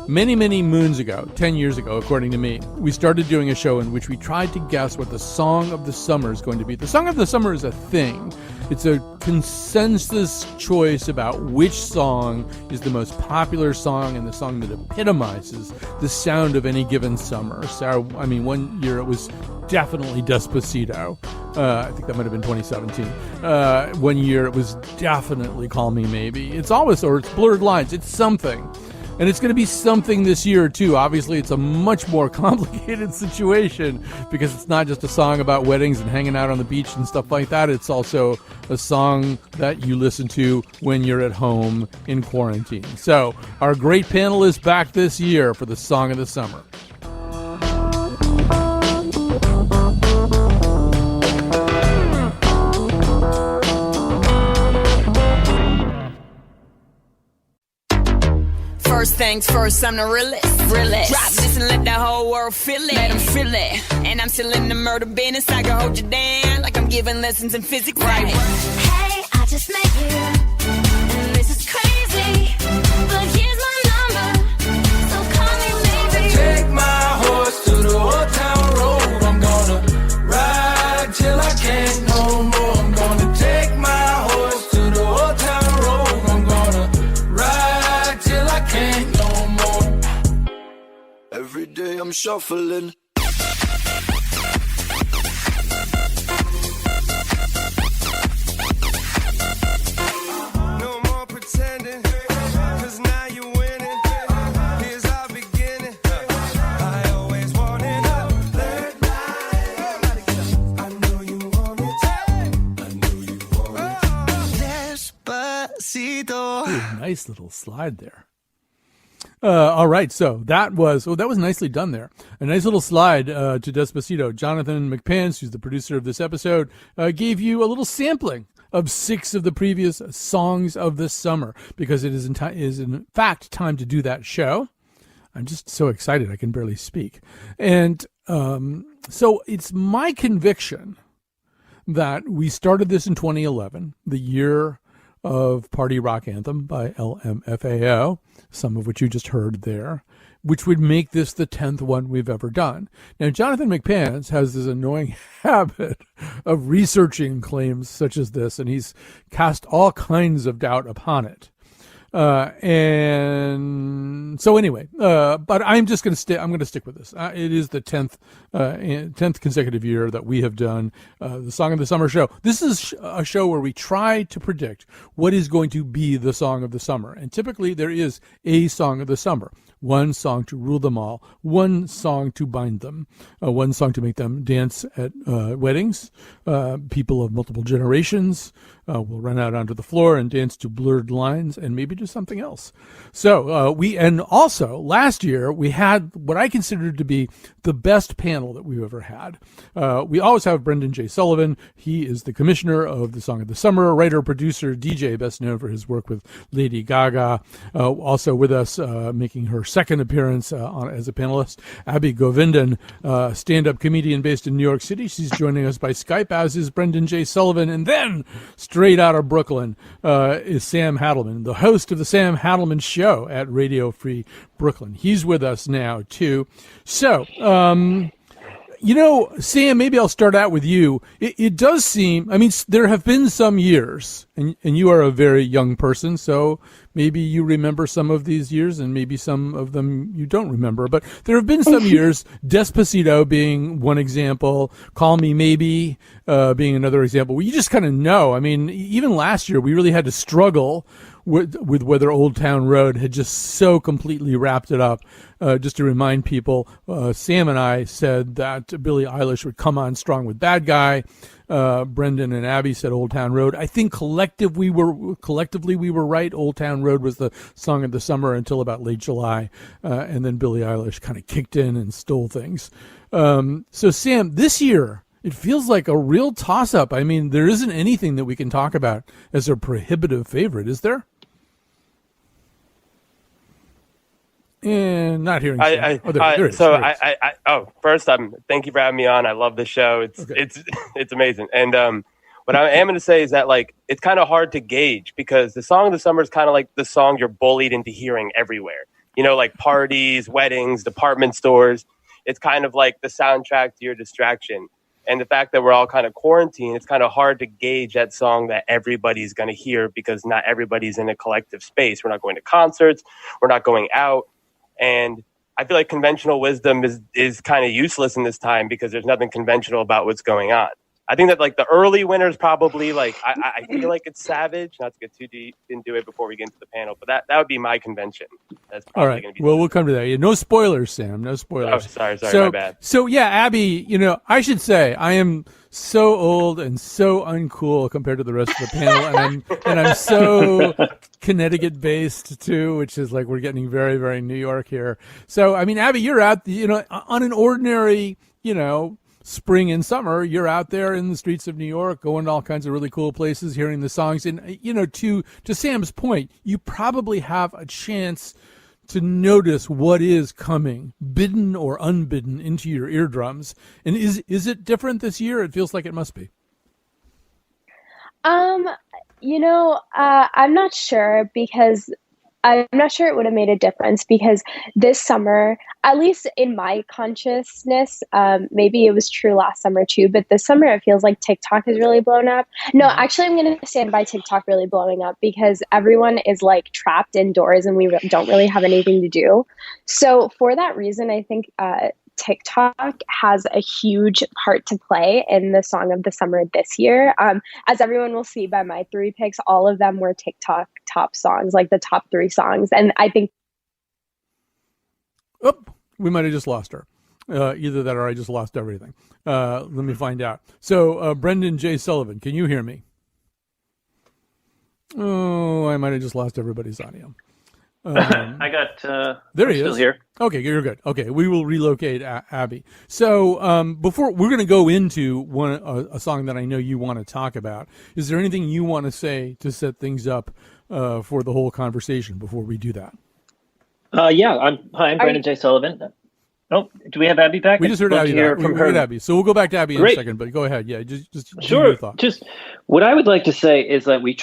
Many, many moons ago, 10 years ago, according to me, we started doing a show in which we tried to guess what the song of the summer is going to be. The song of the summer is a thing. It's a consensus choice about which song is the most popular song and the song that epitomizes the sound of any given summer. So, I mean, one year it was definitely Despacito. I think that might have been 2017. One year it was definitely Call Me Maybe. It's always, or it's Blurred Lines. It's something. And it's going to be something this year, too. Obviously, it's a much more complicated situation because it's not just a song about weddings and hanging out on the beach and stuff like that. It's also a song that you listen to when you're at home in quarantine. So our great panel is back this year for the Song of the Summer. First things first, I'm the realest. Drop this and let the whole world feel it. Let them feel it. And I'm still in the murder business. I can hold you down like I'm giving lessons in physics. Right. Hey, I just met you. And this is crazy. But here's my number. So call me maybe. Take my horse to the old town road. I'm gonna ride till I can't no more. I'm gonna take my horse to the old town road. I'm gonna ride till I can't no more. Every day I'm shuffling. No more pretending, 'cause now you're winning. Here's our beginning. I always wanted a late night. I know you want it. I know you want it. Despacito. Ooh, nice little slide there. All right, so that was nicely done there. A nice little slide to Despacito. Jonathan McPants, who's the producer of this episode, gave you a little sampling of 6 of the previous songs of this summer because it is in fact time to do that show. I'm just so excited I can barely speak. And so it's my conviction that we started this in 2011, the year of Party Rock Anthem by LMFAO, some of which you just heard there, which would make this the 10th one we've ever done. Now, Jonathan McPants has this annoying habit of researching claims such as this, and he's cast all kinds of doubt upon it. And so anyway, but I'm just going to I'm going to stick with this. It is the 10th consecutive year that we have done, the Song of the Summer show. This is a show where we try to predict what is going to be the Song of the Summer. And typically there is a Song of the Summer. One song to rule them all, one song to bind them, one song to make them dance at weddings. People of multiple generations will run out onto the floor and dance to Blurred Lines and maybe do something else. So and also last year we had what I considered to be the best panel that we've ever had. We always have Brendan J. Sullivan. He is the commissioner of the Song of the Summer, writer, producer, DJ, best known for his work with Lady Gaga. Also with us, making her second appearance as a panelist, Abby Govindan, stand-up comedian based in New York City. She's joining us by Skype, as is Brendan J. Sullivan. And then, straight out of Brooklyn, is Sam Hadelman, the host of the Sam Hadelman Show at Radio Free Brooklyn. He's with us now, too. So, Sam, maybe I'll start out with you. It does seem, I mean, there have been some years, and you are a very young person, so maybe you remember some of these years, and maybe some of them you don't remember. But there have been some years, Despacito being one example, Call Me Maybe being another example, where you just kind of know. I mean, even last year, we really had to struggle with whether Old Town Road had just so completely wrapped it up. Just to remind people, Sam and I said that Billie Eilish would come on strong with Bad Guy. Brendan and Abby said Old Town Road. I think collectively we were right. Old Town Road was the Song of the Summer until about late July, and then Billie Eilish kind of kicked in and stole things. So Sam, this year, it feels like a real toss-up. I mean, there isn't anything that we can talk about as a prohibitive favorite, is there? And not hearing. First, thank you for having me on. I love the show. It's amazing. And what I am going to say is that, like, it's kind of hard to gauge because the Song of the Summer is kind of like the song you're bullied into hearing everywhere. like parties, weddings, department stores. It's kind of like the soundtrack to your distraction. And the fact that we're all kind of quarantined, it's kind of hard to gauge that song that everybody's going to hear because not everybody's in a collective space. We're not going to concerts. We're not going out. And I feel like conventional wisdom is kind of useless in this time because there's nothing conventional about what's going on. I think that like the early winners probably like I feel like it's Savage. Not to get too deep into it before we get into the panel, but that would be my convention. That's probably all right. Gonna be Well, we'll come to that. Yeah, no spoilers, Sam. No spoilers. Oh, sorry, my bad. So yeah, Abby. I should say I am so old and so uncool compared to the rest of the panel, and I'm so Connecticut based too, which is like we're getting very, very New York here. So I mean, Abby, you're out. On an ordinary, spring and summer, you're out there in the streets of New York, going to all kinds of really cool places, hearing the songs. And, to Sam's point, you probably have a chance to notice what is coming, bidden or unbidden, into your eardrums. And is it different this year? It feels like it must be. I'm not sure because I'm not sure it would have made a difference because this summer, at least in my consciousness, maybe it was true last summer too, but this summer it feels like TikTok has really blown up. No, actually, I'm going to stand by TikTok really blowing up because everyone is like trapped indoors and we don't really have anything to do. So for that reason, I think TikTok has a huge part to play in the song of the summer this year. As everyone will see by my 3 picks, all of them were TikTok top songs, like the top 3 songs. And I think... Oh, we might have just lost her. Either that or I just lost everything. Let me find out. So, Brendan J. Sullivan, can you hear me? Oh, I might have just lost everybody's audio. I got. There he is. Still here. Okay, you're good. Okay, we will relocate Abby. So before we're going to go into a song that I know you want to talk about, is there anything you want to say to set things up for the whole conversation before we do that? Yeah. I'm Brandon J. Sullivan. Oh, do we have Abby back? We just heard Abby. We heard Abby. So we'll go back to Abby Great. in a second. But go ahead. Yeah, just sure. Your thought. Just what I would like to say is that we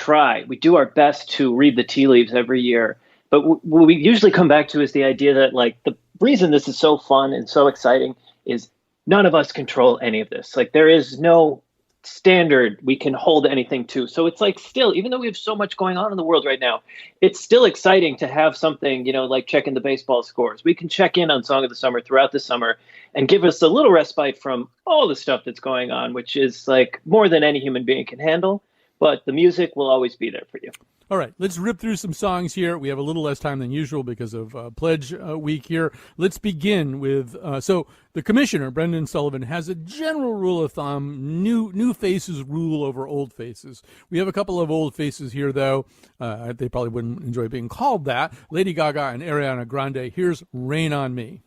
do our best to read the tea leaves every year. But what we usually come back to is the idea that like the reason this is so fun and so exciting is none of us control any of this. Like there is no standard we can hold anything to. So it's like still, even though we have so much going on in the world right now, it's still exciting to have something, like checking the baseball scores. We can check in on Song of the Summer throughout the summer and give us a little respite from all the stuff that's going on, which is like more than any human being can handle. But the music will always be there for you. All right, let's rip through some songs here. We have a little less time than usual because of Pledge Week here. Let's begin with, so the commissioner, Brendan Sullivan, has a general rule of thumb, new faces rule over old faces. We have a couple of old faces here, though. They probably wouldn't enjoy being called that. Lady Gaga and Ariana Grande. Here's Rain on Me.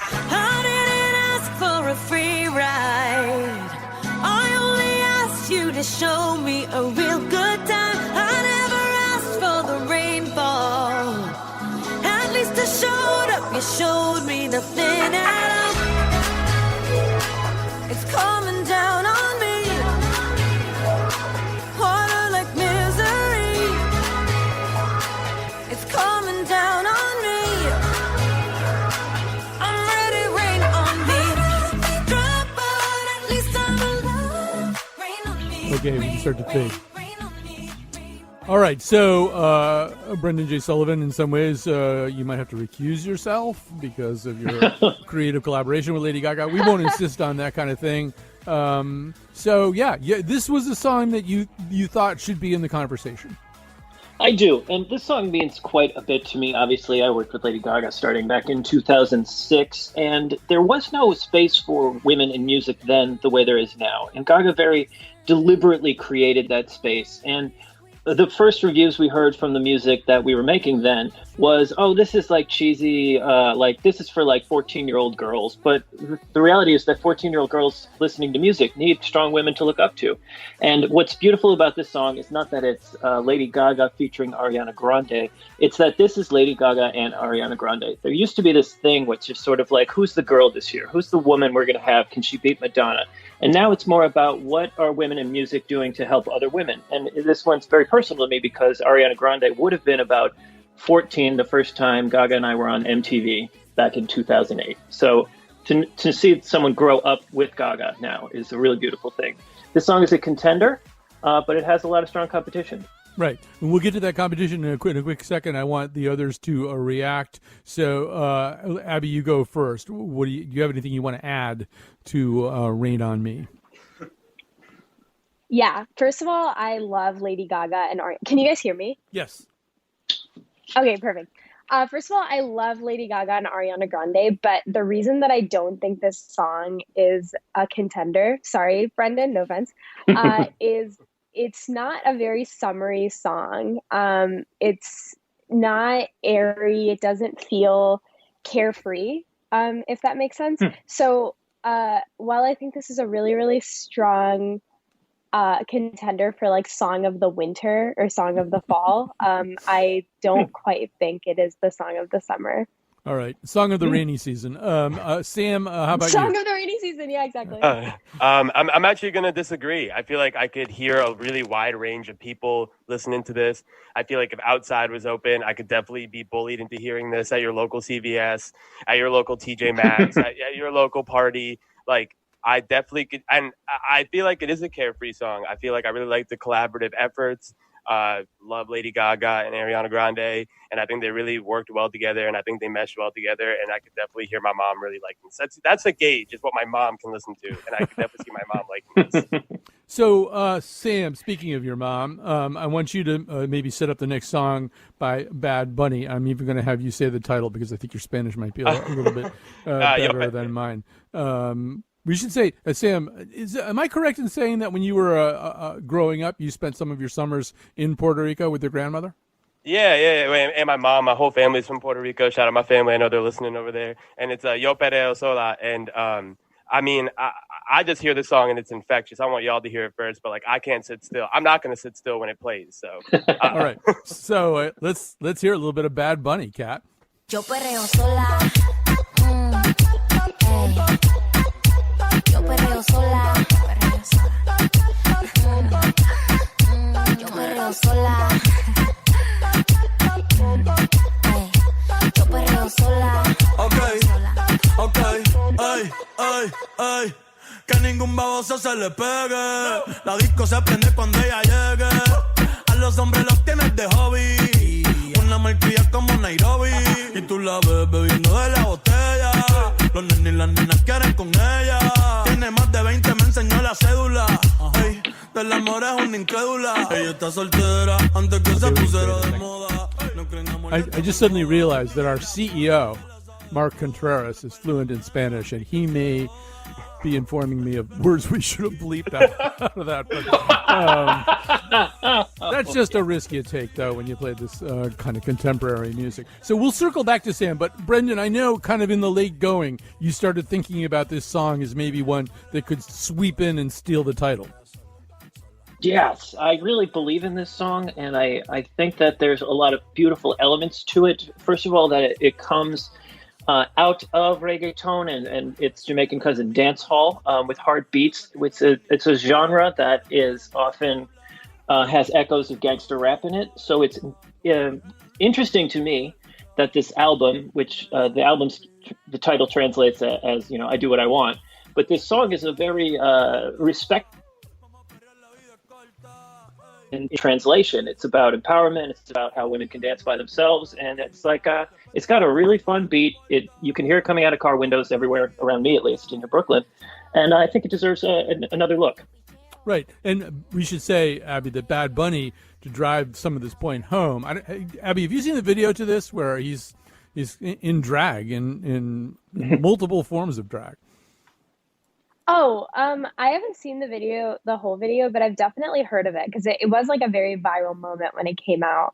I didn't ask for a free ride. I only asked you to show me a real good time. I never asked for the rainfall. At least I showed up. You showed me nothing at all. It's coming down on me. Water like misery. It's coming down on me. I'm ready, rain on me. Drop, but at least I'm alive. Rain on me. Okay, we can start to fade. All right, so Brendan J. Sullivan, in some ways, you might have to recuse yourself because of your creative collaboration with Lady Gaga. We won't insist on that kind of thing. So, yeah, this was a song that you thought should be in the conversation. I do, and this song means quite a bit to me. Obviously, I worked with Lady Gaga starting back in 2006, and there was no space for women in music then the way there is now. And Gaga very deliberately created that space. And the first reviews we heard from the music that we were making then was, oh, this is like cheesy, like this is for like 14-year-old girls. But the reality is that 14-year-old girls listening to music need strong women to look up to. And what's beautiful about this song is not that it's Lady Gaga featuring Ariana Grande. It's that this is Lady Gaga and Ariana Grande. There used to be this thing which is sort of like, who's the girl this year? Who's the woman we're going to have? Can she beat Madonna? And now it's more about what are women in music doing to help other women. And this one's very personal to me because Ariana Grande would have been about 14 the first time Gaga and I were on MTV back in 2008. So to see someone grow up with Gaga now is a really beautiful thing. This song is a contender, but it has a lot of strong competition. Right. And we'll get to that competition in a quick second. I want the others to react. So, Abby, you go first. What do you have anything you want to add to Rain on Me? Yeah. First of all, I love Lady Gaga and Can you guys hear me? Yes. Okay, perfect. First of all, I love Lady Gaga and Ariana Grande, but the reason that I don't think this song is a contender, sorry, Brendan, no offense, is it's not a very summery song. It's not airy. It doesn't feel carefree, if that makes sense. So while I think this is a really, really strong contender for like Song of the Winter or Song of the Fall, I don't quite think it is the Song of the Summer. All right. Song of the rainy season. Sam, how about Song you? of the Rainy Season, yeah, exactly. I'm actually going to disagree. I feel like I could hear a really wide range of people listening to this. I feel like if Outside was open, I could definitely be bullied into hearing this at your local CVS, at your local TJ Maxx, at your local party. Like, I definitely could. And I feel like it is a carefree song. I feel like I really like the collaborative efforts. Love Lady Gaga and Ariana Grande, and I think they really worked well together, and I think they meshed well together, and I could definitely hear my mom really liking this. That's a gauge, is what my mom can listen to, and I could definitely see my mom liking this. So, Sam, speaking of your mom, I want you to maybe set up the next song by Bad Bunny. I'm even going to have you say the title because I think your Spanish might be a little bit better than mine. We should say, Sam, am I correct in saying that when you were growing up, you spent some of your summers in Puerto Rico with your grandmother? Yeah. And my mom, my whole family's from Puerto Rico. Shout out my family. I know they're listening over there. And it's Yo Perreo Sola. And I mean, I just hear the song and it's infectious. I want y'all to hear it first, but like I can't sit still. I'm not going to sit still when it plays. So, all right. So let's hear a little bit of Bad Bunny, Kat. Yo perreo sola. Yo perreo sola. Yo perreo sola. Yo perreo sola. Ok, ay. Que ningún baboso se le pegue. La disco se prende cuando ella llegue. A los hombres los tienes de hobby. Una marquilla como Nairobi. Y tú la ves bebiendo de la botella. Los nenes y las nenas quieren con ella. Tiene más de 20, me enseñó la cédula. Ey, del amor es una incrédula. Ella está soltera antes que se pusiera de moda. No creen amor. I just suddenly realized that our CEO, Mark Contreras, is fluent in Spanish, and he may be informing me of words we should have bleeped out of that. But, that's just a risky take, though, when you play this kind of contemporary music. So we'll circle back to Sam. But, Brendan, I know kind of in the late going, you started thinking about this song as maybe one that could sweep in and steal the title. Yes, I really believe in this song, and I think that there's a lot of beautiful elements to it. First of all, that it comes out of reggaeton and its Jamaican cousin dancehall with hard beats. It's a genre that is often has echoes of gangster rap in it. So it's interesting to me that this album, which the title translates as I do what I want, but this song is a very in translation. It's about empowerment. It's about how women can dance by themselves, and it's like it's got a really fun beat. You can hear it coming out of car windows everywhere around me, at least in Brooklyn, and I think it deserves another look. Right, and we should say, Abby, that Bad Bunny, to drive some of this point home. Abby, have you seen the video to this where he's in drag in multiple forms of drag? Oh, I haven't seen the whole video, but I've definitely heard of it because it was like a very viral moment when it came out.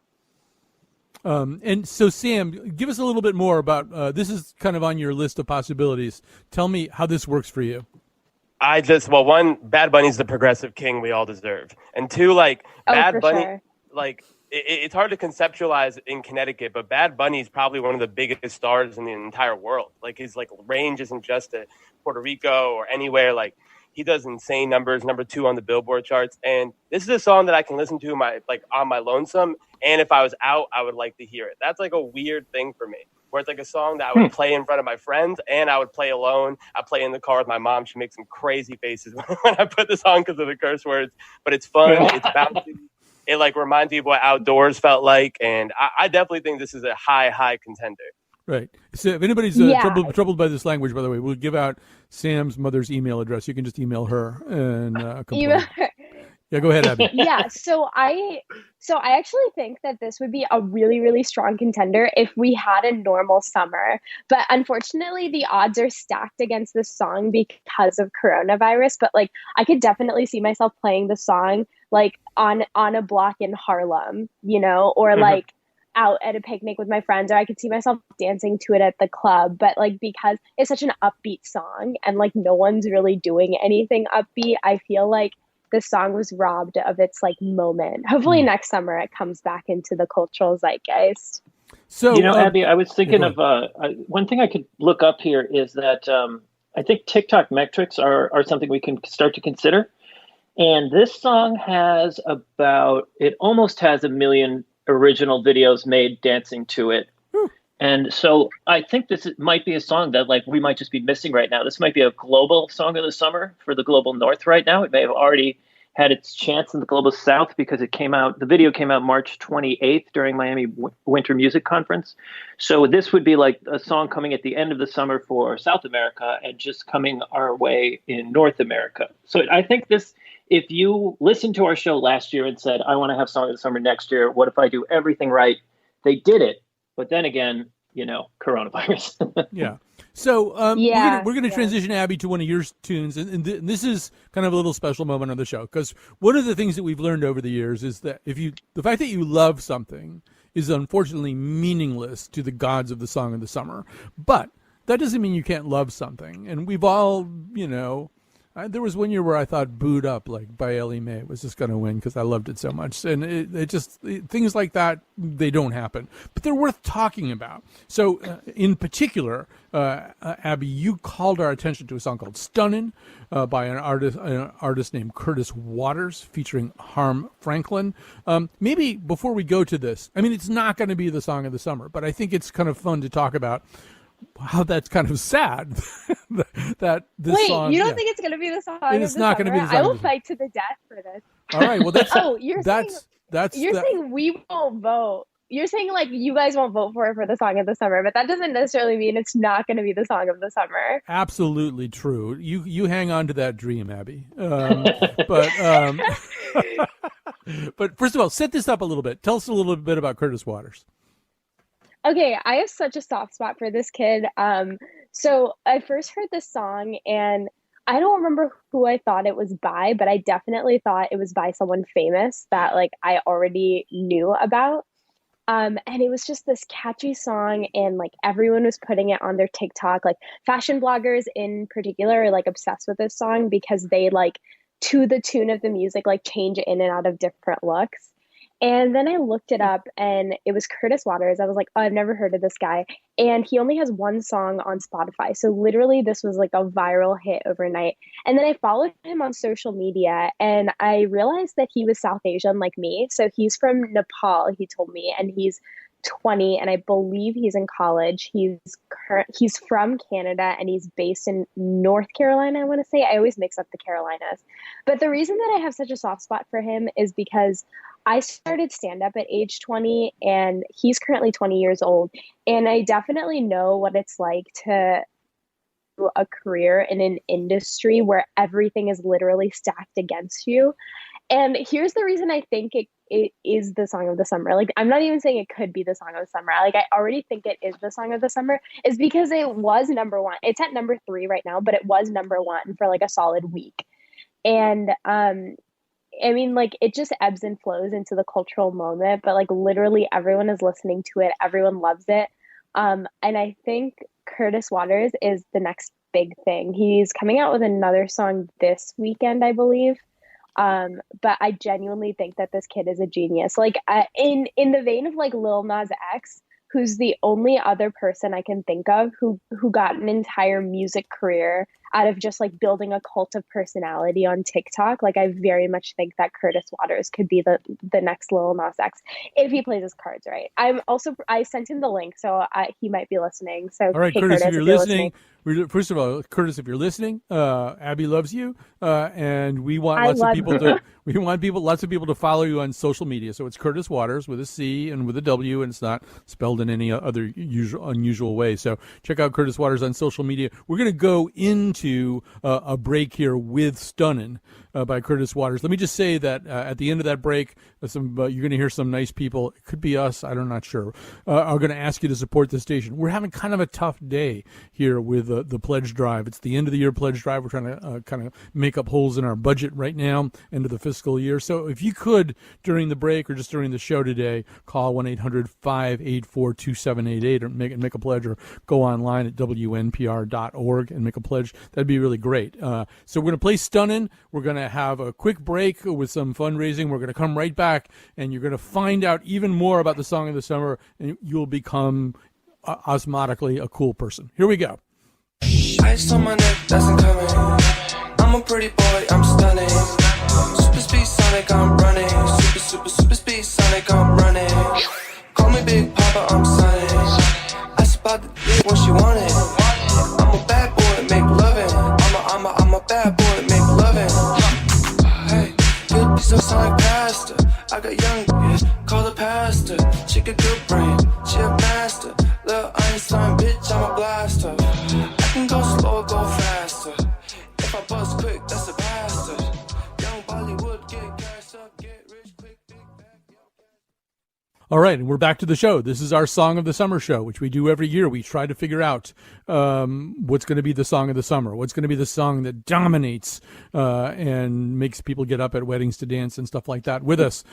And so, Sam, give us a little bit more about this is kind of on your list of possibilities. Tell me how this works for you. One, Bad Bunny's the progressive king we all deserve. And two, Bad Bunny, sure. It's hard to conceptualize in Connecticut, but Bad Bunny is probably one of the biggest stars in the entire world. his range isn't just at Puerto Rico or anywhere. He does insane numbers, number 2 on the Billboard charts. And this is a song that I can listen to on my lonesome, And if I was out, I would like to hear it. That's like a weird thing for me, where it's like a song that I would play in front of my friends and I would play alone. I play in the car with my mom. She makes some crazy faces when I put this on because of the curse words, but it's fun. It's bouncy. It like reminds me of what outdoors felt like. And I definitely think this is a high contender. Right. So if anybody's troubled by this language, by the way, we'll give out Sam's mother's email address. You can just email her and complain. Yeah, go ahead, Abby. Yeah, so I actually think that this would be a really, really strong contender if we had a normal summer. But unfortunately, the odds are stacked against this song because of coronavirus. But like, I could definitely see myself playing the song like on a block in Harlem, you know, or like out at a picnic with my friends, or I could see myself dancing to it at the club. But like, because it's such an upbeat song and like no one's really doing anything upbeat, I feel like this song was robbed of its like moment. Hopefully next summer it comes back into the cultural zeitgeist. So, you know, Abby, I was thinking of one thing I could look up here is that I think TikTok metrics are something we can start to consider. And this song has it almost has 1 million original videos made dancing to it. And so I think this might be a song that like we might just be missing right now. This might be a global song of the summer for the global north right now. It may have already had its chance in the global south because the video came out March 28th during Miami Winter Music Conference. So this would be like a song coming at the end of the summer for South America and just coming our way in North America. So I think if you listened to our show last year and said, I want to have Song of the Summer next year, what if I do everything right? They did it. But then again, you know, coronavirus. Yeah. So we're going to transition, Abby, to one of your tunes. And this is kind of a little special moment on the show, because one of the things that we've learned over the years is that the fact that you love something is unfortunately meaningless to the gods of the Song of the Summer. But that doesn't mean you can't love something. And we've all, you know, there was one year where I thought "Booed Up" like by Ellie Mae was just going to win because I loved it so much, and things like that, they don't happen, but they're worth talking about. So, in particular, Abby, you called our attention to a song called "Stunnin'" by an artist named Curtis Waters, featuring Harm Franklin. Maybe before we go to this, I mean, it's not going to be the Song of the Summer, but I think it's kind of fun to talk about how that's kind of sad that this song. Wait, you don't think it's going to be the song? It's not going to be the song. I will fight to the death for this. All right. Well, that's. You're saying we won't vote. You're saying like you guys won't vote for the Song of the Summer, but that doesn't necessarily mean it's not going to be the Song of the Summer. Absolutely true. You hang on to that dream, Abby. But first of all, set this up a little bit. Tell us a little bit about Curtis Waters. Okay, I have such a soft spot for this kid. So I first heard this song and I don't remember who I thought it was by, but I definitely thought it was by someone famous that like I already knew about. And it was just this catchy song and like everyone was putting it on their TikTok. Like fashion bloggers in particular are like obsessed with this song because they like to the tune of the music, like change in and out of different looks. And then I looked it up and it was Curtis Waters. I was like, oh, I've never heard of this guy. And he only has one song on Spotify. So literally this was like a viral hit overnight. And then I followed him on social media and I realized that he was South Asian like me. So he's from Nepal, he told me, and he's 20 and I believe he's in college. He's from Canada and he's based in North Carolina, I want to say. I always mix up the Carolinas. But the reason that I have such a soft spot for him is because I started stand-up at age 20 and he's currently 20 years old. And I definitely know what it's like to do a career in an industry where everything is literally stacked against you. And here's the reason I think it is the Song of the Summer. Like, I'm not even saying it could be the Song of the Summer. Like, I already think it is the Song of the Summer is because it was number one. It's at number 3 right now, but it was number 1 for like a solid week. And, I mean, like, it just ebbs and flows into the cultural moment, but like literally everyone is listening to it. Everyone loves it. And I think Curtis Waters is the next big thing. He's coming out with another song this weekend, I believe. But I genuinely think that this kid is a genius. Like in the vein of like Lil Nas X, who's the only other person I can think of who got an entire music career out of just like building a cult of personality on TikTok. Like I very much think that Curtis Waters could be the next Lil Nas X if he plays his cards right. I sent him the link, so he might be listening. So all right, hey, Curtis, Curtis, if you're listening, first of all, Curtis, if you're listening, Abby loves you, and we want lots of people to follow you on social media. So it's Curtis Waters with a C and with a W, and it's not spelled in any other unusual way. So check out Curtis Waters on social media. We're going to go into a break here with Stunnin' by Curtis Waters. Let me just say that at the end of that break, you're going to hear some nice people. It could be us. I'm not sure. Are going to ask you to support the station. We're having kind of a tough day here with the pledge drive. It's the end of the year pledge drive. We're trying to kind of make up holes in our budget right now, end of the fiscal year. So if you could, during the break or just during the show today, call 1-800-584-2788 or make a pledge, or go online at WNPR.org and make a pledge. That'd be really great. So we're going to play Stunnin'. We're going to have a quick break with some fundraising. We're going to come right back, and you're going to find out even more about the song of the summer, and you'll become osmotically a cool person. Here we go. Ice on my neck, that's incoming. I'm a pretty boy, I'm stunning. Super speed Sonic, I'm running. Super speed Sonic, I'm running. Call me Big Papa, I'm sunning. I spot the dick when she want it. I'm a bad boy, make loving. I'm a bad boy, make loving. Hey, good piece of Sonic pasta. I got young bitch, call the pastor. She got good brain, she a master. Little Einstein bitch, I'm a blaster. I can go slow or go faster. If I bust quick, that's a bastard. Young Bollywood, get cash up, get rich quick, big bag. All right, and we're back to the show. This is our Song of the Summer show, which we do every year. We try to figure out what's going to be the song of the summer, what's going to be the song that dominates and makes people get up at weddings to dance and stuff like that. With us,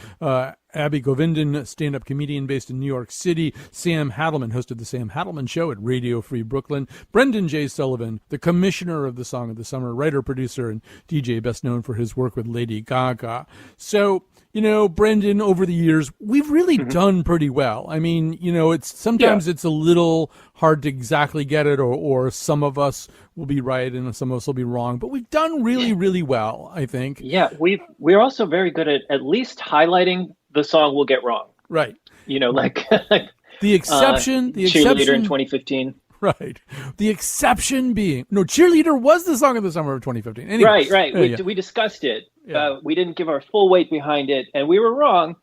Abby Govindan, stand-up comedian based in New York City. Sam Hadelman hosted the Sam Hadelman Show at Radio Free Brooklyn. Brendan J. Sullivan, the commissioner of the Song of the Summer, writer, producer, and DJ best known for his work with Lady Gaga. So, you know, Brendan, over the years, we've really done pretty well. I mean, you know, it's sometimes it's a little hard to exactly get it, or some of us will be right and some of us will be wrong, but we've done really, really well, I think. Yeah, we're also very good at least highlighting the song we'll get wrong. Right. You know, like the exception Cheerleader in 2015. Right. The exception being, no, Cheerleader was the song of the summer of 2015. Anyway, right. We discussed it. Yeah. We didn't give our full weight behind it, and we were wrong.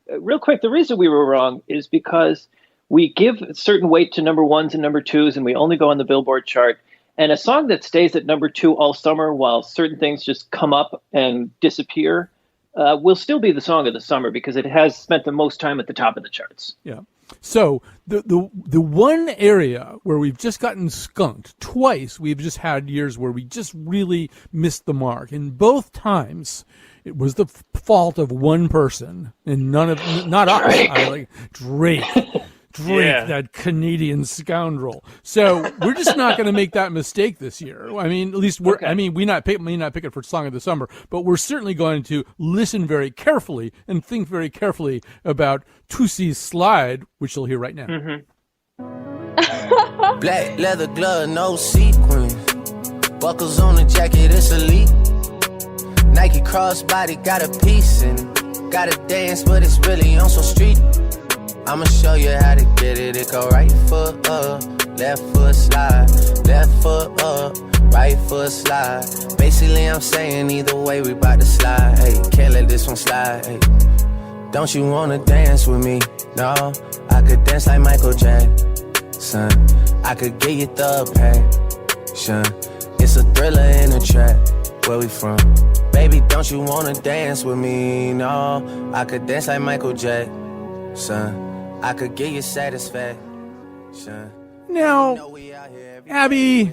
Real quick, the reason we were wrong is because we give certain weight to number ones and number twos, and we only go on the Billboard chart. And a song that stays at number two all summer while certain things just come up and disappear will still be the song of the summer because it has spent the most time at the top of the charts. Yeah. So the one area where we've just gotten skunked twice, we've just had years where we just really missed the mark, and both times it was the fault of one person and not us. Drake. Drake, that Canadian scoundrel. So we're just not going to make that mistake this year. I mean, at least we may not pick it for Song of the Summer, but we're certainly going to listen very carefully and think very carefully about Tussi's Slide, which you'll hear right now. Black leather glove, no sequins. Buckles on the jacket, it's elite. Nike crossbody, got a piece in it. Gotta dance, but it's really on some street. I'ma show you how to get it. It go right foot up, left foot slide. Left foot up, right foot slide. Basically, I'm saying either way, we bout to slide. Hey, can't let this one slide. Hey, don't you wanna dance with me? No, I could dance like Michael Jackson. I could get you the passion. It's a thriller in a track. Where we from? Baby, don't you wanna dance with me? No, I could dance like Michael Jackson. I could get you satisfaction. Now, Abby,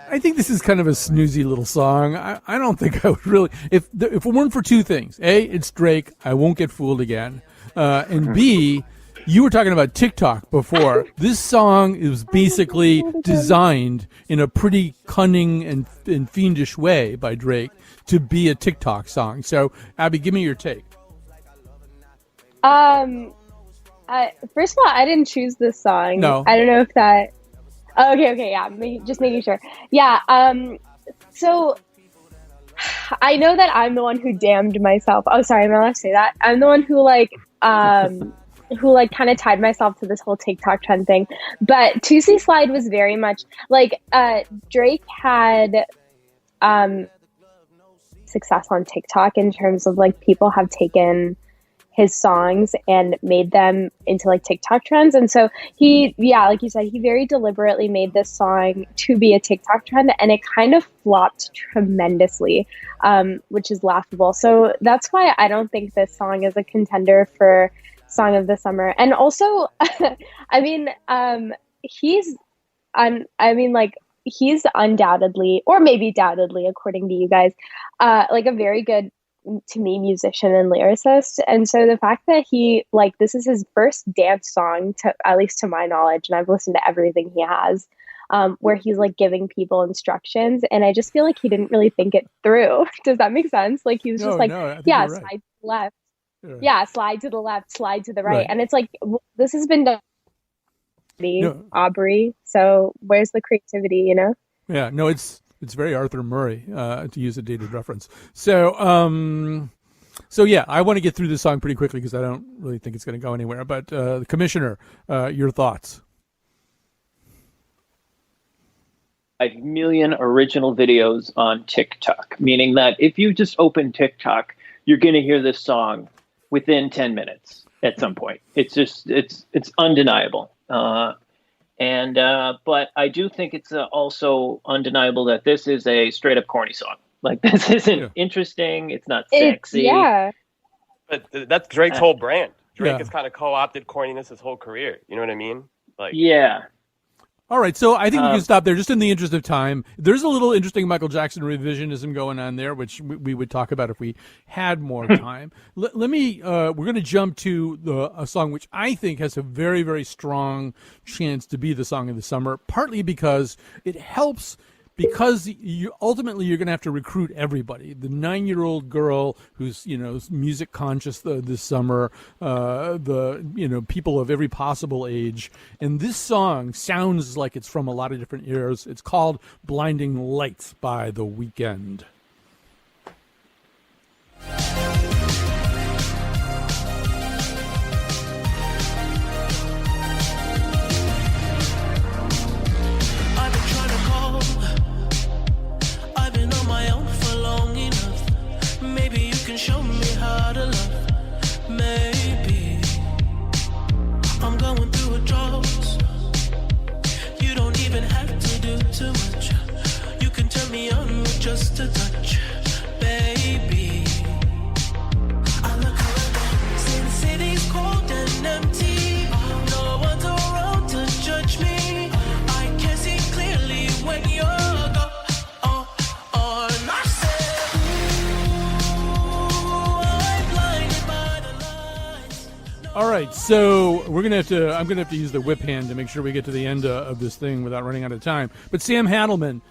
I think this is kind of a snoozy little song. I don't think I would really, if it weren't for two things. A, it's Drake. I won't get fooled again. And B, you were talking about TikTok before. This song is basically designed in a pretty cunning and fiendish way by Drake to be a TikTok song. So, Abby, give me your take. First of all, I didn't choose this song. No. I don't know if that. Okay, yeah, just making sure. Yeah, so I know that I'm the one who damned myself. Oh, sorry, am I allowed to say that? I'm the one who like kind of tied myself to this whole TikTok trend thing. But Tuesday Slide was very much like Drake had success on TikTok in terms of like people have taken his songs and made them into like TikTok trends. And so he, yeah, like you said, he very deliberately made this song to be a TikTok trend, and it kind of flopped tremendously, which is laughable. So that's why I don't think this song is a contender for Song of the Summer. And also, I mean, he's undoubtedly, or maybe doubtedly, according to you guys, like a very good, to me, musician and lyricist. And so the fact that he, like, this is his first dance song, to at least to my knowledge, and I've listened to everything he has, where he's like giving people instructions, and I just feel like he didn't really think it through. Does that make sense? Like he was just like, yeah, right. slide to the left, Yeah. yeah, slide to the left, slide to the right. And it's like, this has been done, Aubrey. So where's the creativity, you know? Yeah, no, it's very Arthur Murray, to use a dated reference. So, so yeah, I want to get through this song pretty quickly because I don't really think it's going to go anywhere. But the Commissioner, your thoughts? 5 million original videos on TikTok, meaning that if you just open TikTok, you're going to hear this song within 10 minutes at some point. It's just, it's undeniable. But I do think it's also undeniable that this is a straight up corny song. Like this isn't interesting. It's not sexy. Yeah. But that's Drake's whole brand. Drake has kind of co-opted corniness his whole career. You know what I mean? Like, yeah. All right, so I think we can stop there just in the interest of time. There's a little interesting Michael Jackson revisionism going on there, which we would talk about if we had more time. Let me, we're going to jump to a song which I think has a very, very strong chance to be the song of the summer, partly because it helps, because ultimately you're going to have to recruit everybody. The 9-year-old girl who's, music conscious this summer, the people of every possible age. And this song sounds like it's from a lot of different eras. It's called Blinding Lights by The Weeknd. Show me how to love. Maybe I'm going through a drought. You don't even have to do too much. You can turn me on with just a touch, baby. I look around since city's cold and empty. No one's around to judge me. I can see clearly when you're gone. All right, so I'm gonna have to use the whip hand to make sure we get to the end of this thing without running out of time. But Sam Hadelman,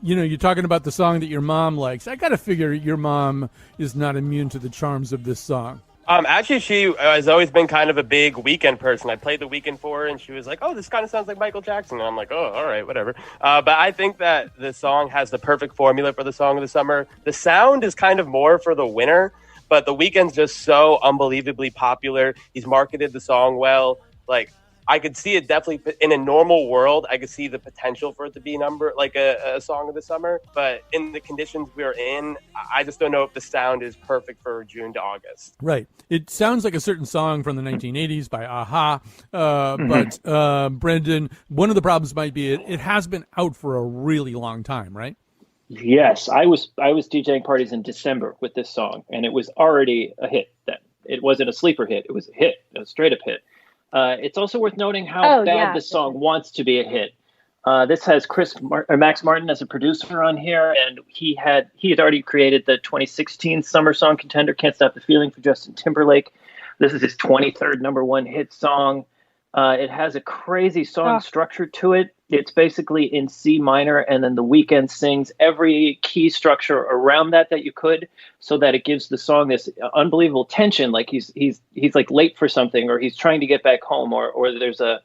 you're talking about the song that your mom likes. I gotta figure your mom is not immune to the charms of this song. Actually, she has always been kind of a big Weeknd person. I played The Weeknd for her, and she was like, "Oh, this kind of sounds like Michael Jackson." And I'm like, "Oh, all right, whatever." But I think that the song has the perfect formula for the song of the summer. The sound is kind of more for the winter. But The Weeknd's just so unbelievably popular. He's marketed the song well. Like, I could see it definitely in a normal world. I could see the potential for it to be a song of the summer. But in the conditions we're in, I just don't know if the sound is perfect for June to August. Right. It sounds like a certain song from the 1980s by Aha. But Brendan, one of the problems might be it has been out for a really long time, right? Yes, I was DJing parties in December with this song, and it was already a hit then. It wasn't a sleeper hit; it was a hit, a straight up hit. It's also worth noting how bad this song wants to be a hit. This has Max Martin as a producer on here, and he had already created the 2016 summer song contender "Can't Stop the Feeling" for Justin Timberlake. This is his 23rd #1 hit song. It has a crazy song structure to it. It's basically in C minor, and then The Weeknd sings every key structure around that you could, so that it gives the song this unbelievable tension. Like he's like late for something, or he's trying to get back home, or there's a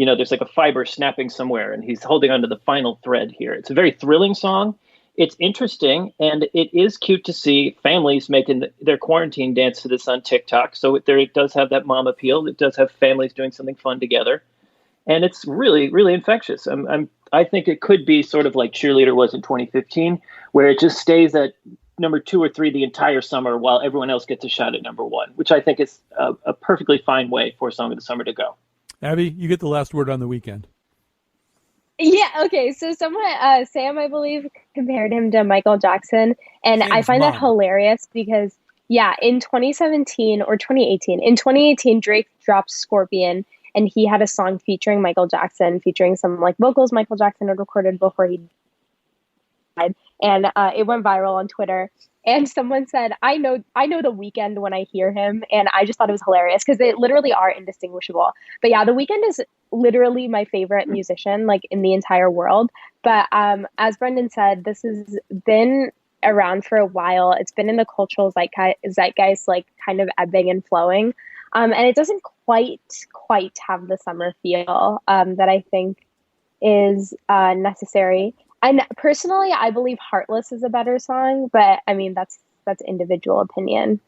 there's like a fiber snapping somewhere, and he's holding onto the final thread here. It's a very thrilling song. It's interesting, and it is cute to see families making their quarantine dance to this on TikTok. So it does have that mom appeal. It does have families doing something fun together, and it's really, really infectious. I think it could be sort of like Cheerleader was in 2015, where it just stays at number 2 or 3 the entire summer while everyone else gets a shot at number 1, which I think is a perfectly fine way for a Song of the Summer to go. Abby, you get the last word on the weekend. Yeah, okay. So someone, Sam, I believe, compared him to Michael Jackson. And I find that hilarious because, in 2017 or 2018, Drake dropped Scorpion, and he had a song featuring Michael Jackson, featuring some like vocals Michael Jackson had recorded before he died. And it went viral on Twitter. And someone said, I know The Weeknd when I hear him. And I just thought it was hilarious because they literally are indistinguishable. But The Weeknd is literally my favorite musician, like in the entire world. But as Brendan said, this has been around for a while. It's been in the cultural zeitgeist, like kind of ebbing and flowing. And it doesn't quite have the summer feel that I think is necessary. And personally, I believe Heartless is a better song, but I mean, that's individual opinion.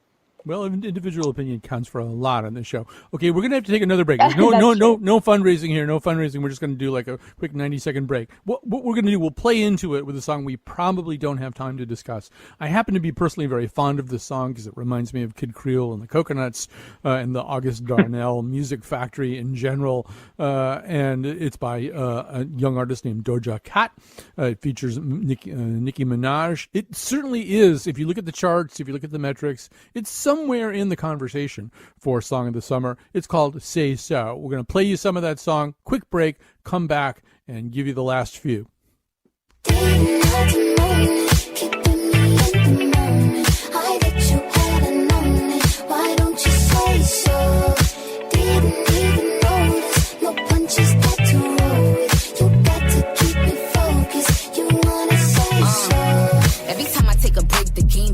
Well, individual opinion counts for a lot on this show. Okay, we're going to have to take another break. There's no fundraising here, no fundraising. We're just going to do like a quick 90-second break. What we're going to do, we'll play into it with a song we probably don't have time to discuss. I happen to be personally very fond of this song because it reminds me of Kid Creole and the Coconuts and the August Darnell Music Factory in general. And it's by a young artist named Doja Cat. It features Nicki Minaj. It certainly is, if you look at the charts, if you look at the metrics, it's somewhere in the conversation for Song of the Summer. It's called Say So. We're going to play you some of that song. Quick break, come back, and give you the last few.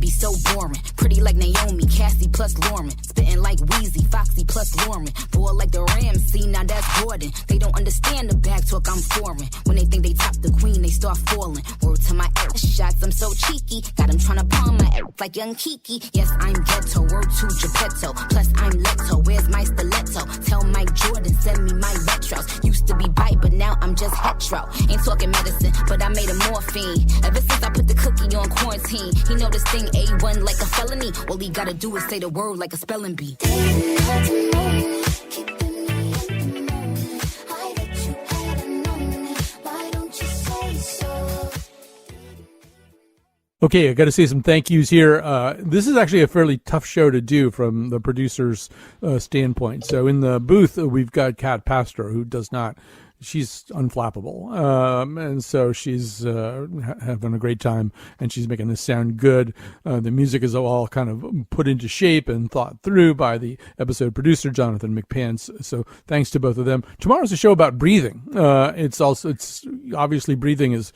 So boring, pretty like Naomi, Cassie plus Lauren, spitting like Wheezy, Foxy plus Lauren, boy like the Ramsey, now that's Jordan. They don't understand the back talk, I'm foreign. When they think they top the queen, they start falling. Word to my ass shots, I'm so cheeky. Got them trying to palm my ass like young Kiki. Yes, I'm ghetto, word to Geppetto. Plus I'm Leto, where's my stiletto? Tell Mike Jordan, send me my retros. Used to be bite, but now I'm just hetero. Ain't talking medicine, but I made a morphine. Ever since I put the cookie on quarantine, he know this thing A1 like a felony. All he gotta do is say the word like a spelling bee. Okay, I got to say some thank yous here. This is actually a fairly tough show to do from the producer's standpoint. So in the booth, we've got Kat Pastor, who does not... She's unflappable, and so she's having a great time, and she's making this sound good. The music is all kind of put into shape and thought through by the episode producer, Jonathan McPants. So thanks to both of them. Tomorrow's a show about breathing. It's obviously breathing is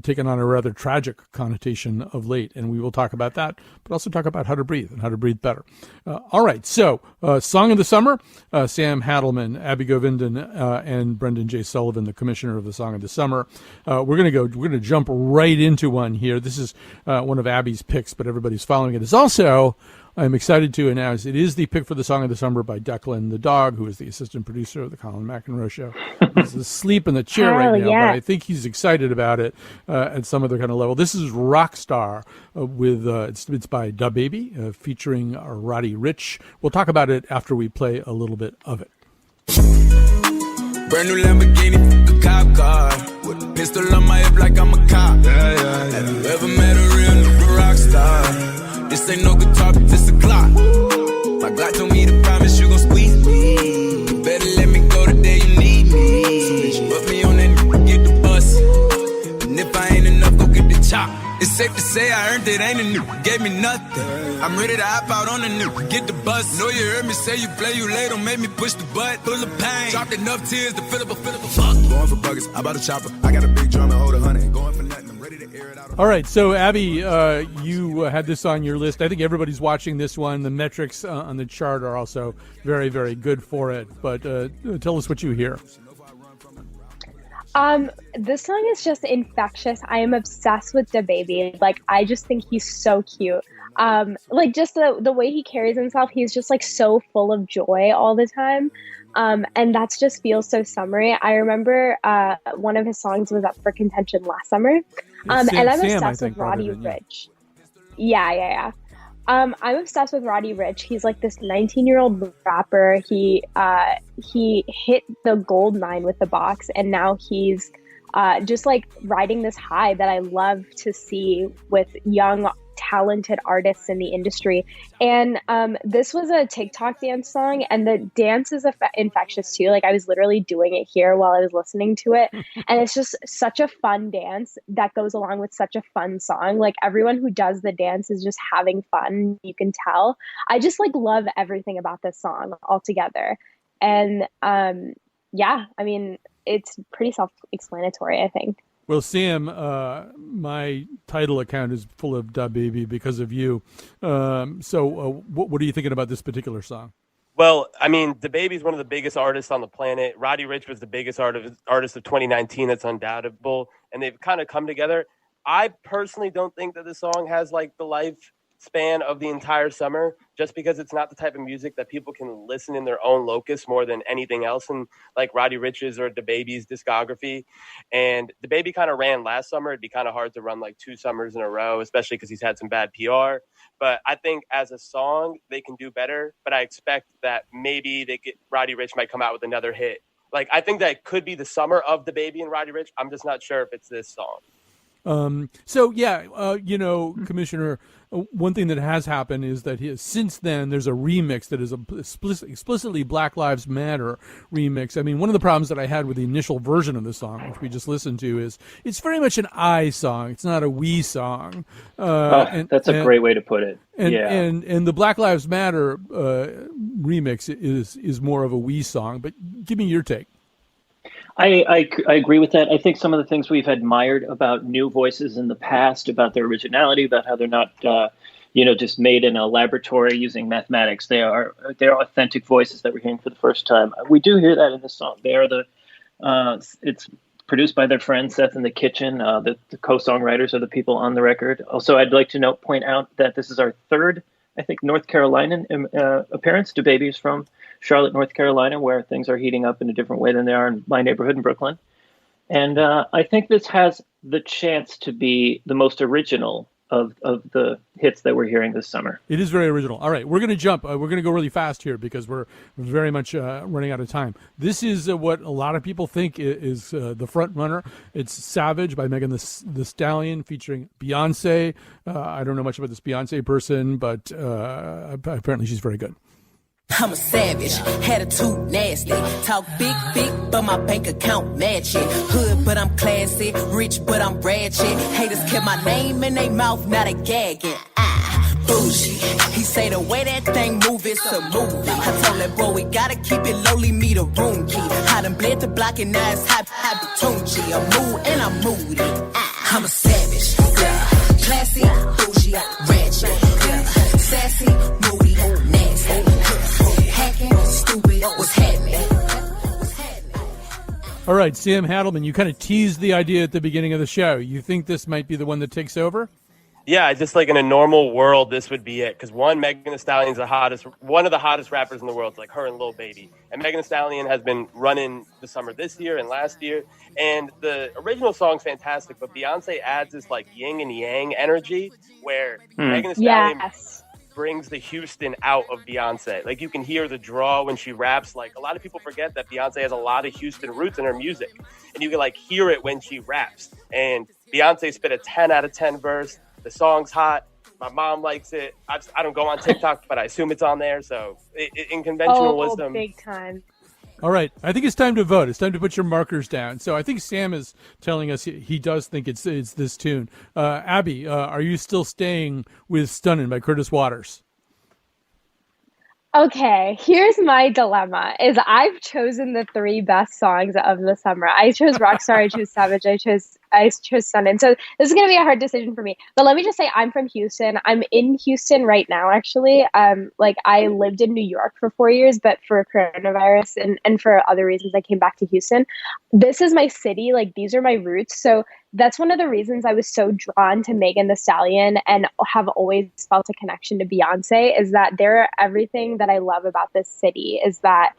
taken on a rather tragic connotation of late, and we will talk about that, but also talk about how to breathe and how to breathe better. All right, so Song of the Summer, Sam Hadelman, Abby Govindan, and Brendan J. Sullivan, the commissioner of the Song of the Summer. We're gonna jump right into one here. This is one of Abby's picks, but everybody's following it. It's also, I'm excited to announce, it is the pick for the Song of the Summer by Declan the dog, who is the assistant producer of the Colin McEnroe Show. He's asleep in the chair right now, but I think he's excited about it at some other kind of level. This is Rockstar with it's by DaBaby featuring Roddy Ricch. We'll talk about it after we play a little bit of it. Brand new Lamborghini, a cop car. With a pistol on my hip like I'm a cop. Have you ever met a real nigga rock star? This ain't no guitar, but this a Glock. My Glock told me to promise you gon' squeeze me. You better let me go the day you need me. So bitch, put me on that get the bus. And if I ain't enough, go get the chop. It's safe to say I earned it, ain't a nigga gave me nothing. I'm ready to hop out on the nigga, get the bus. Know you heard me say you play, you late, don't make me push the butt. Full of pain, dropped enough tears to fill up a fuck. Going for buggers, I bought a chopper. I got a big drum and hold 100. Going for nothing, I'm ready to air it out. All right, so Abby, you had this on your list. I think everybody's watching this one. The metrics on the chart are also very, very good for it. But tell us what you hear. This song is just infectious. I am obsessed with the baby. Like, I just think he's so cute. Like, just the way he carries himself, he's just like so full of joy all the time. And that's just feels so summery. I remember one of his songs was up for contention last summer. And I'm Sam, I obsessed think, with Roddy brought it in, yeah. Rich. Yeah. I'm obsessed with Roddy Rich. He's like this 19-year-old rapper. He hit the gold mine with the box, and now he's just like riding this high that I love to see with young, talented artists in the industry. And this was a TikTok dance song, and the dance is infectious too. Like, I was literally doing it here while I was listening to it, and it's just such a fun dance that goes along with such a fun song. Like, everyone who does the dance is just having fun. You can tell. I just like love everything about this song altogether. And yeah, I mean, it's pretty self-explanatory, I think. Well, Sam, my title account is full of Da Baby because of you. What are you thinking about this particular song? Well, I mean, DaBaby's one of the biggest artists on the planet. Roddy Ricch was the biggest artist of 2019. That's undoubtable. And they've kind of come together. I personally don't think that this song has like the lifespan of the entire summer, just because it's not the type of music that people can listen in their own locus more than anything else in like Roddy Ricch's or DaBaby's discography. And DaBaby kind of ran last summer. It'd be kind of hard to run like 2 summers in a row, especially because he's had some bad PR. But I think as a song, they can do better. But I expect that maybe Roddy Ricch might come out with another hit. Like, I think that could be the summer of DaBaby and Roddy Ricch. I'm just not sure if it's this song. Commissioner, one thing that has happened is that since then there's a remix that is explicitly Black Lives Matter remix. I mean, one of the problems that I had with the initial version of the song, which we just listened to, is it's very much an I song. It's not a we song. That's a great way to put it. And the Black Lives Matter remix is more of a we song. But give me your take. I agree with that. I think some of the things we've admired about new voices in the past, about their originality, about how they're not, just made in a laboratory using mathematics. They're authentic voices that we're hearing for the first time. We do hear that in this song. They are it's produced by their friend Seth in the Kitchen. The co-songwriters are the people on the record. Also, I'd like to point out that this is our third, I think, North Carolinian appearance. DaBaby is from Charlotte, North Carolina, where things are heating up in a different way than they are in my neighborhood in Brooklyn. And I think this has the chance to be the most original of the hits that we're hearing this summer. It is very original. All right, we're going to jump. We're going to go really fast here because we're very much running out of time. This is what a lot of people think is the front runner. It's Savage by Megan the Stallion featuring Beyonce. I don't know much about this Beyonce person, but apparently she's very good. I'm a savage, attitude nasty. Talk big, but my bank account match it. Hood, but I'm classy. Rich, but I'm ratchet. Haters kept my name in their mouth, now they gagging. Bougie. He say the way that thing move, it's a movie. I told that boy we gotta keep it lowly, me the room key. I done bled the block and now it's Tunchi. I'm mood and I'm moody. I'm a savage, yeah. Classy, bougie, ratchet, yeah. Sassy, moody, nasty. Stupid, what's happening? All right, Sam Hadelman, you kind of teased the idea at the beginning of the show. You think this might be the one that takes over? Yeah, just like in a normal world, this would be it. Because Megan Thee Stallion's one of the hottest rappers in the world. It's like her and Lil Baby. And Megan Thee Stallion has been running the summer this year and last year. And the original song's fantastic, but Beyonce adds this like yin and yang energy where Megan Thee Stallion brings the Houston out of Beyonce. Like, you can hear the draw when she raps. Like, a lot of people forget that Beyonce has a lot of Houston roots in her music, and you can like hear it when she raps. And Beyonce spit a 10 out of 10 verse. The song's hot. My mom likes it. I don't go on TikTok, but I assume it's on there. So in conventional wisdom, big time. All right, I think it's time to vote. It's time to put your markers down. So I think Sam is telling us he does think it's this tune. Abby, are you still staying with "Stunnin'" by Curtis Waters? Okay, here's my dilemma: I've chosen the 3 best songs of the summer. I chose Rockstar, I chose Savage, I chose I chose Sundance. So this is going to be a hard decision for me. But let me just say, I'm from Houston. I'm in Houston right now, actually. Like I lived in New York for 4 years, but for coronavirus and for other reasons, I came back to Houston. This is my city. Like these are my roots. So that's one of the reasons I was so drawn to Megan Thee Stallion and have always felt a connection to Beyonce, is that they're everything that I love about this city, is that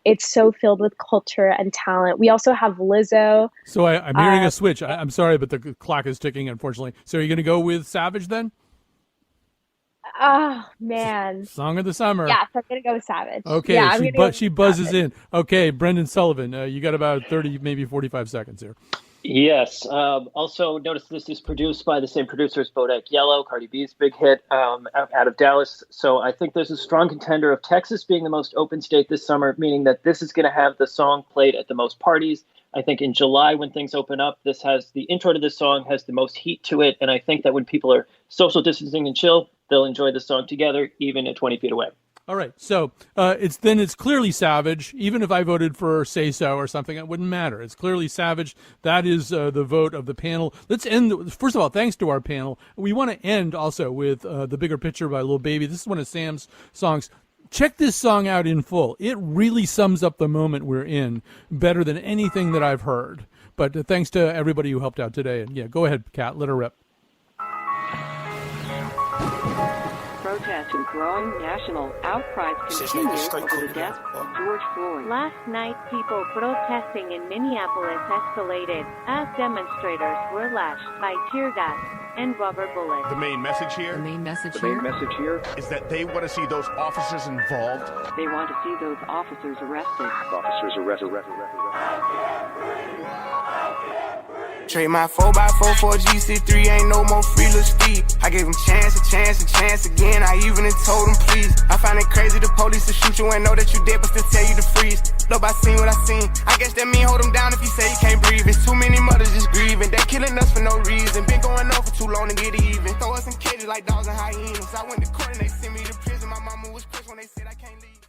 it's so filled with culture and talent. We also have Lizzo. So I'm hearing a switch. I'm sorry, but the clock is ticking, unfortunately. So are you going to go with Savage then? Oh, man. Song of the summer. Yeah, so I'm going to go with Savage. Okay, Yeah, she buzzes in. Okay, Brendan Sullivan, you got about 30, maybe 45 seconds here. Yes. Also, notice this is produced by the same producers, Bodak Yellow, Cardi B's big hit out of Dallas. So I think there's a strong contender of Texas being the most open state this summer, meaning that this is going to have the song played at the most parties. I think in July, when things open up, the intro to this song has the most heat to it. And I think that when people are social distancing and chill, they'll enjoy the song together, even at 20 feet away. All right, so it's clearly Savage. Even if I voted for Say So or something, it wouldn't matter. It's clearly Savage. That is the vote of the panel. Let's end. First of all, thanks to our panel. We want to end also with The Bigger Picture by Lil Baby. This is one of Sam's songs. Check this song out in full. It really sums up the moment we're in better than anything that I've heard. But thanks to everybody who helped out today. And yeah, go ahead, Kat. Let her rip. Protest and growing national outcries continue over the death of George Floyd. Last night, people protesting in Minneapolis escalated as demonstrators were lashed by tear gas and rubber bullets. The main message here is that they want to see those officers involved. They want to see those officers arrested. Trade my 4x4 for a GC3, ain't no more free little Steve. I gave him chance again, I even told him please. I find it crazy the police will shoot you and know that you dead but still tell you to freeze. Look, I seen what I seen, I guess that mean hold him down if he say he can't breathe. It's too many mothers just grieving, they killing us for no reason. Been going on for too long to get even. Throw us in cages like dogs and hyenas. I went to court and they sent me to prison, my mama was pissed when they said I can't leave.